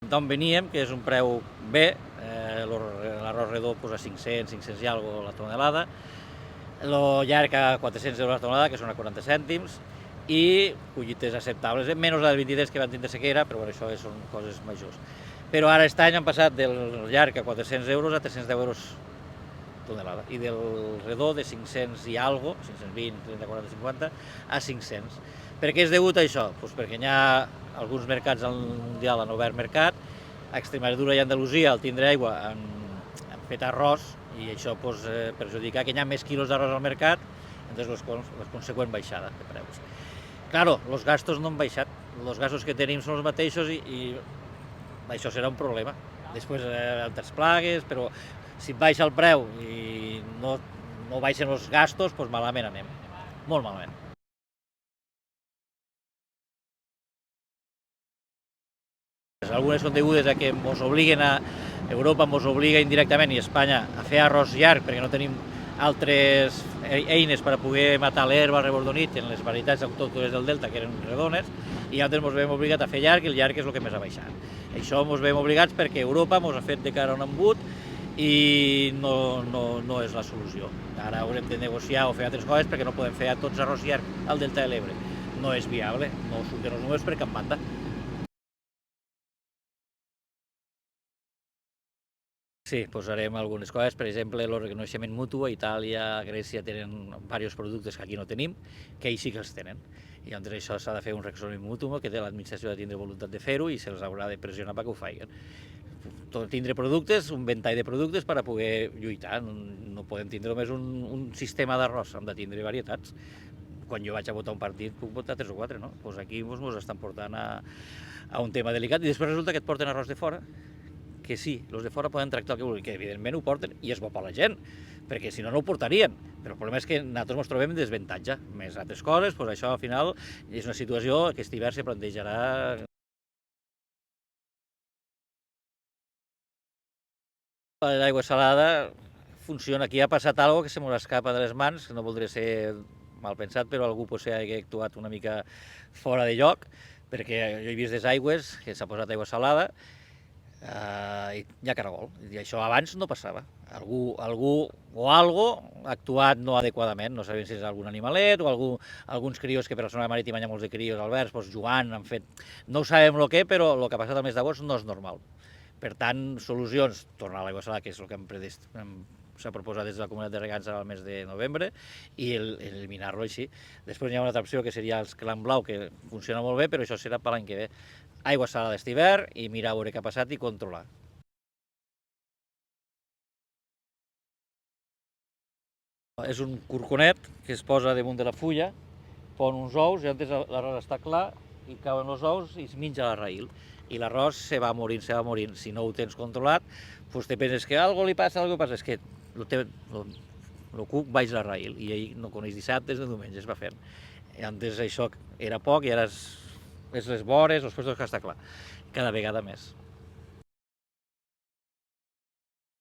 d'on veníem, que és un preu bé, l'arròs redó a 500, 500 i alguna la tonelada, el llarg a 400 euros la tonelada, que són a 40 cèntims, i collites acceptables, menys les 23 que van tindre sequera, però bueno, això són coses majors. Però ara aquest any han passat del llarg a 400 euros a 310 euros tonelada, i del redó de 500 i algo, 520, 30, 40, 50, a 500. Per què és degut a això? Pues perquè hi ha alguns mercats al mundial han obert mercat, a Extremadura i Andalusia, al tindre aigua, han fet arròs, i això pues, perjudica que hi ha més quilos d'arròs al mercat, entonces la conseqüent baixada de preus. Claro, els gastos no han baixat, els gastos que tenim són els mateixos i això serà un problema. Després altres plagues, però si baixa el preu i no baixen els gastos, doncs malament anem, molt malament. Algunes són degudes a que Europa ens obliga indirectament, i Espanya, a fer arròs llarg, perquè no tenim altres eines per a poder matar l'herba, el rebordonit, en les varietats autòctones del delta, que eren redones, i altres ens veiem obligats a fer llarg, i el llarg és el que més ha baixat. Això ens veiem obligats perquè Europa ens ha fet de cara a un embut i no és la solució. Ara haurem de negociar o fer altres coses perquè no podem fer tots arròs llarg al delta de l'Ebre. No és viable, no surten els números per cap banda. Sí, posarem algunes coses, per exemple, el reconeixement mutu, a Itàlia, a Grècia tenen diversos productes que aquí no tenim, que ells sí que els tenen. I llavors això s'ha de fer un reconeixement mutu, que té l'administració de tindre voluntat de fer-ho i se'ls haurà de pressionar perquè ho facin. Tindre productes, un ventall de productes per a poder lluitar. No podem tindre només un sistema d'arròs, hem de tindre varietats. Quan jo vaig a votar un partit puc votar 3 o 4, no? Doncs aquí ens estan portant a un tema delicat i després resulta que et porten arròs de fora, que sí, els de fora poden tractar el que vulguin, que evidentment ho porten i és bo per la gent, perquè si no, no ho portarien. Però el problema és que nosaltres ens trobem en desavantatge. Més altres coses, doncs això al final és una situació que aquest hivern se plantejarà. L'aigua salada funciona. Aquí ha passat alguna cosa que se m'ho escapa de les mans, que no voldria ser mal pensat, però algú potser ha actuat una mica fora de lloc, perquè jo he vist des aigües que s'ha posat aigua salada i hi ha caragol, i això abans no passava. Algú o algo ha actuat no adequadament, no sabem si és algun animalet o alguns crios, que per la zona marítima hi ha molts de crios alberts, doncs jugant, han fet. No ho sabem el que, però el que ha passat al mes d'agost no és normal. Per tant, solucions, tornar a l'aigua salada, que és el que s'ha proposat des de la Comunitat de Regants al mes de novembre, i eliminar-lo així. Després hi ha una altra opció que seria els clan blau, que funciona molt bé, però això serà per l'any que ve. Aigua salada aquest hivern i mirar a veure què ha passat i controlar. És un corconet que es posa damunt de la fulla, pon uns ous i antes l'arròs està clar i cauen els ous i es menja la raïl. I l'arròs se va morint. Si no ho tens controlat, doncs te penses que alguna li passa, és que el cuc baix la raïl i ell no coneix dissabtes ni diumenges, va fent. I antes això era poc i ara és les vores, els puestos que està clar, cada vegada més.